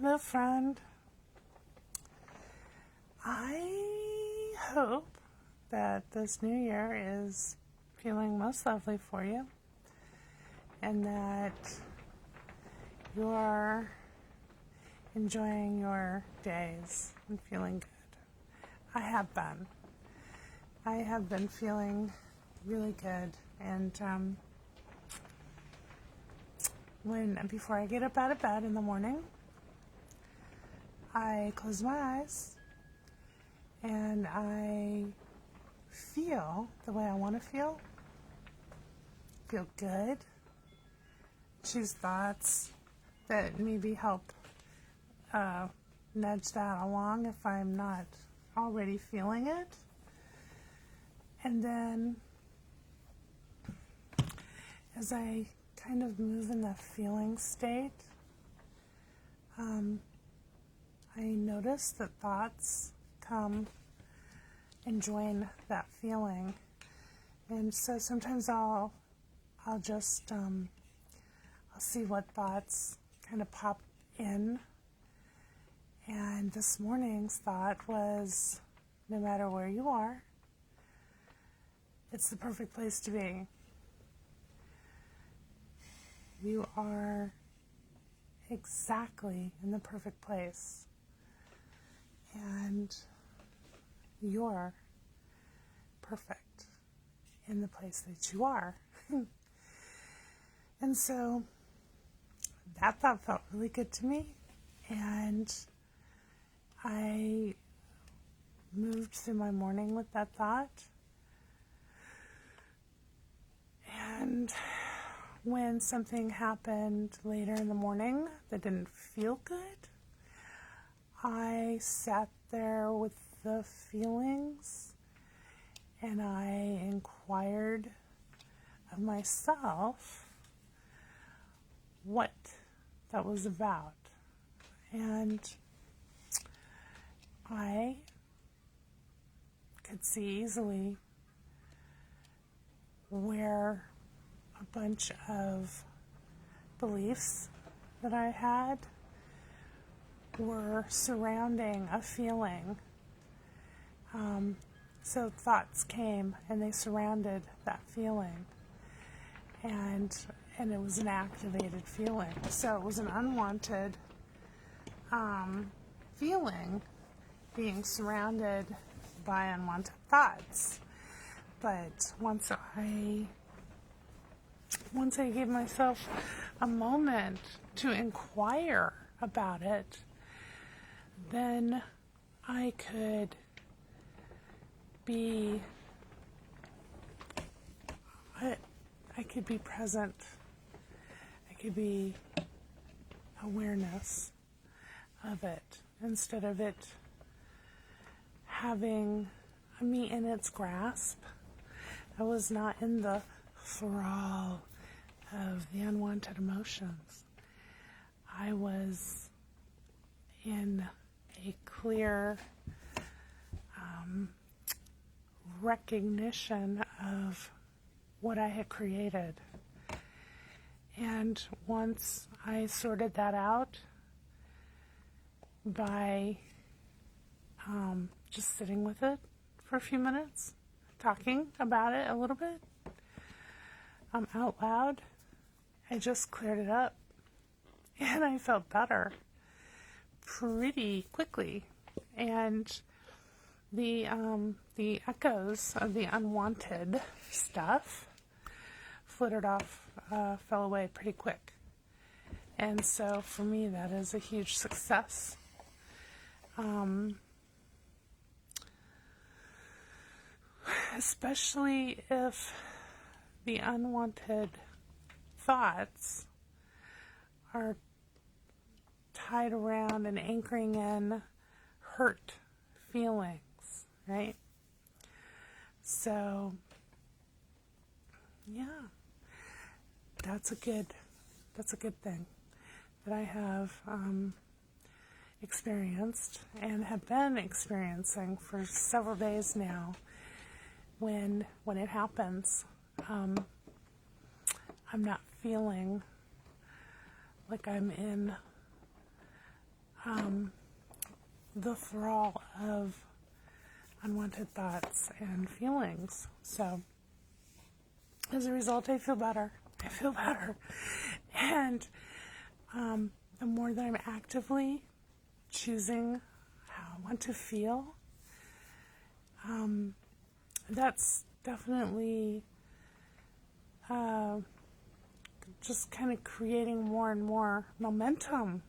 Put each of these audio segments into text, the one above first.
Hello, friend. I hope that this new year is feeling most lovely for you and that you're enjoying your days and feeling good. I have been. I have been feeling really good, and before I get up out of bed in the morning, I close my eyes and I feel the way I want to feel good, choose thoughts that maybe help nudge that along if I'm not already feeling it. And then as I kind of move in the feeling state, I notice that thoughts come and join that feeling. And so sometimes I'll just I'll see what thoughts kind of pop in. And this morning's thought was, no matter where you are, it's the perfect place to be. You are exactly in the perfect place. And you're perfect in the place that you are. And so that thought felt really good to me. And I moved through my morning with that thought. And when something happened later in the morning that didn't feel good, I sat there with the feelings and I inquired of myself what that was about. And I could see easily where a bunch of beliefs that I had were surrounding a feeling. So thoughts came and they surrounded that feeling. And it was an activated feeling. So it was an unwanted feeling being surrounded by unwanted thoughts. But once I gave myself a moment to inquire about it, then I could be present. I could be awareness of it instead of it having me in its grasp. I was not in the thrall of the unwanted emotions. I was in a clear recognition of what I had created. And once I sorted that out by just sitting with it for a few minutes, talking about it a little bit out loud, I just cleared it up and I felt better pretty quickly. And the echoes of the unwanted stuff flittered off, fell away pretty quick. And so for me, that is a huge success. Especially if the unwanted thoughts are tied around and anchoring in hurt feelings, right? So, yeah, that's a good thing that I have experienced and have been experiencing for several days now. When it happens, I'm not feeling like I'm in the thrall of unwanted thoughts and feelings. So as a result, I feel better. I feel better. And the more that I'm actively choosing how I want to feel, that's definitely just kind of creating more and more momentum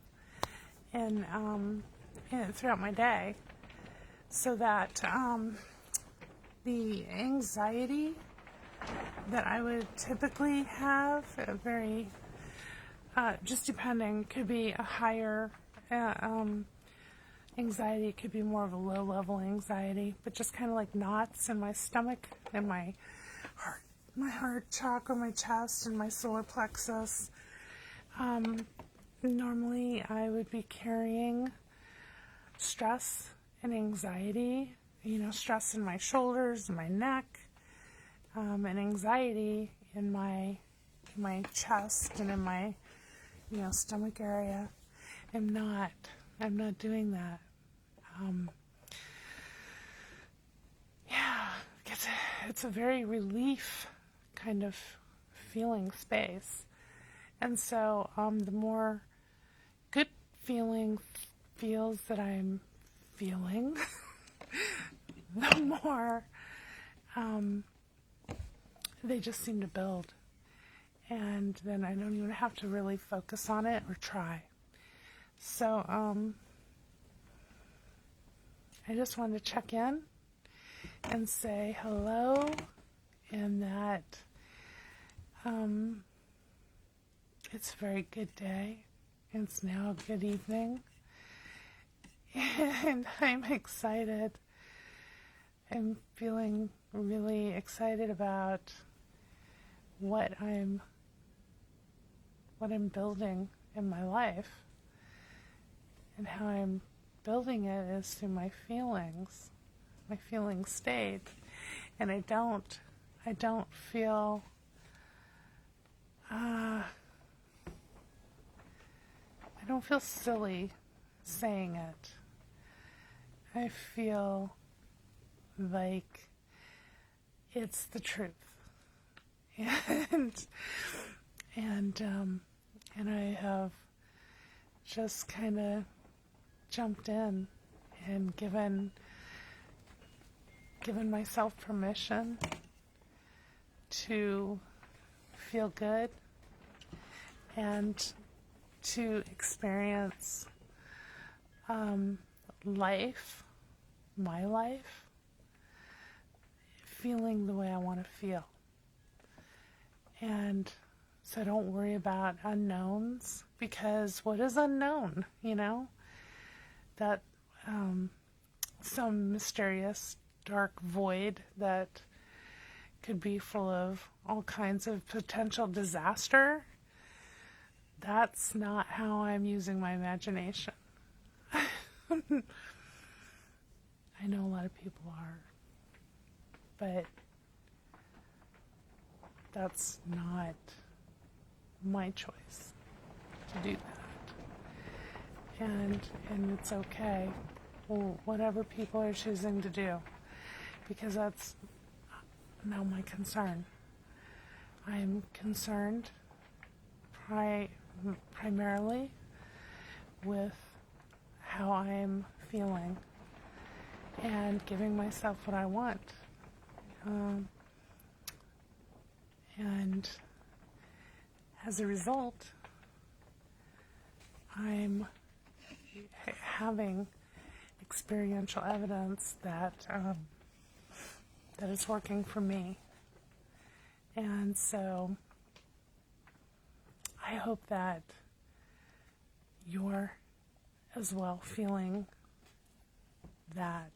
in throughout my day, so that the anxiety that I would typically have, just depending, could be a higher anxiety, it could be more of a low-level anxiety, but just kind of like knots in my stomach and my heart chakra, my chest, and my solar plexus. Normally, I would be carrying stress and anxiety, stress in my shoulders, my neck, and anxiety in my chest and in my, stomach area. I'm not doing that. It's a very relief kind of feeling space. And so the more good feels that I'm feeling, the more they just seem to build. And then I don't even have to really focus on it or try. So I just wanted to check in and say hello, and that it's a very good day. It's now a good evening, and I'm excited. I'm feeling really excited about what I'm building in my life, and how I'm building it is through my feeling state. And I don't feel silly saying it. I feel like it's the truth. And I have just kind of jumped in and given myself permission to feel good and to experience my life, feeling the way I want to feel. And so I don't worry about unknowns, because what is unknown, that some mysterious dark void that could be full of all kinds of potential disaster. That's not how I'm using my imagination. I know a lot of people are, but that's not my choice to do that. And it's okay. Well, whatever people are choosing to do, because that's not my concern. I'm concerned primarily with how I'm feeling and giving myself what I want. And as a result, I'm having experiential evidence that is working for me. And so I hope that you're as well feeling that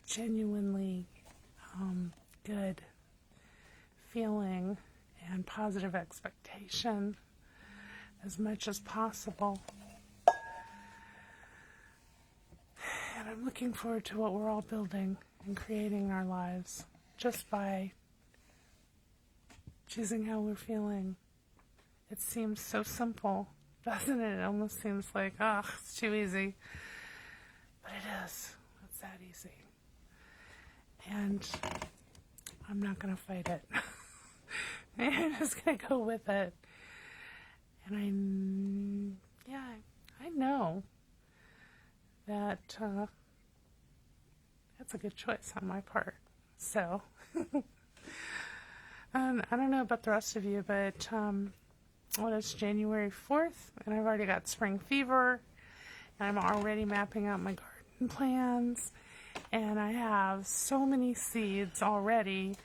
genuinely good feeling and positive expectation as much as possible. And I'm looking forward to what we're all building and creating in our lives just by choosing how we're feeling. It seems so simple, doesn't it? It almost seems like, oh, it's too easy. But it is. It's that easy. And I'm not going to fight it. I'm just going to go with it. And I know that that's a good choice on my part. So, I don't know about the rest of you, but it's January 4th, and I've already got spring fever, and I'm already mapping out my garden plans, and I have so many seeds already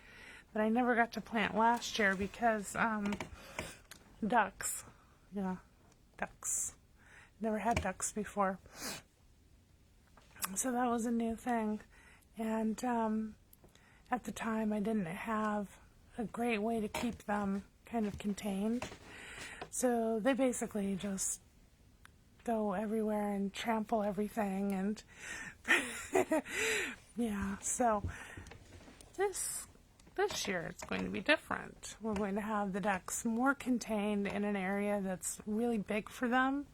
that I never got to plant last year because ducks. Yeah, ducks. Never had ducks before. So that was a new thing. And at the time, I didn't have a great way to keep them kind of contained. So they basically just go everywhere and trample everything. And yeah, so this year it's going to be different. We're going to have the ducks more contained in an area that's really big for them,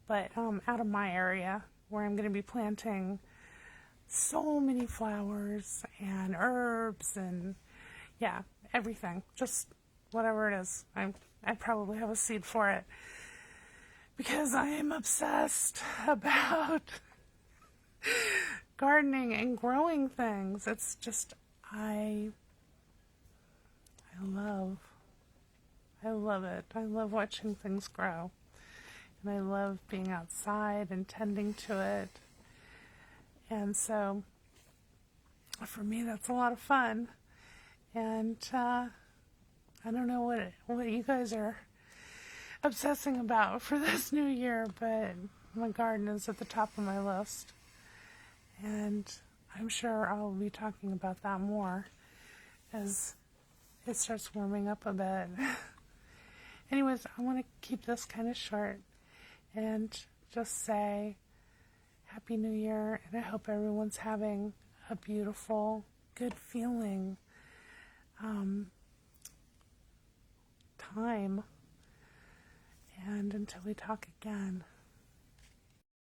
but out of my area where I'm going to be planting so many flowers and herbs and everything, just whatever it is. I probably have a seed for it because I am obsessed about gardening and growing things. It's just I love it. I love watching things grow. And I love being outside and tending to it. And so, for me, that's a lot of fun. And I don't know what you guys are obsessing about for this new year, but my garden is at the top of my list. And I'm sure I'll be talking about that more as it starts warming up a bit. Anyways, I want to keep this kind of short and just say Happy New Year, and I hope everyone's having a beautiful, good feeling time. And until we talk again.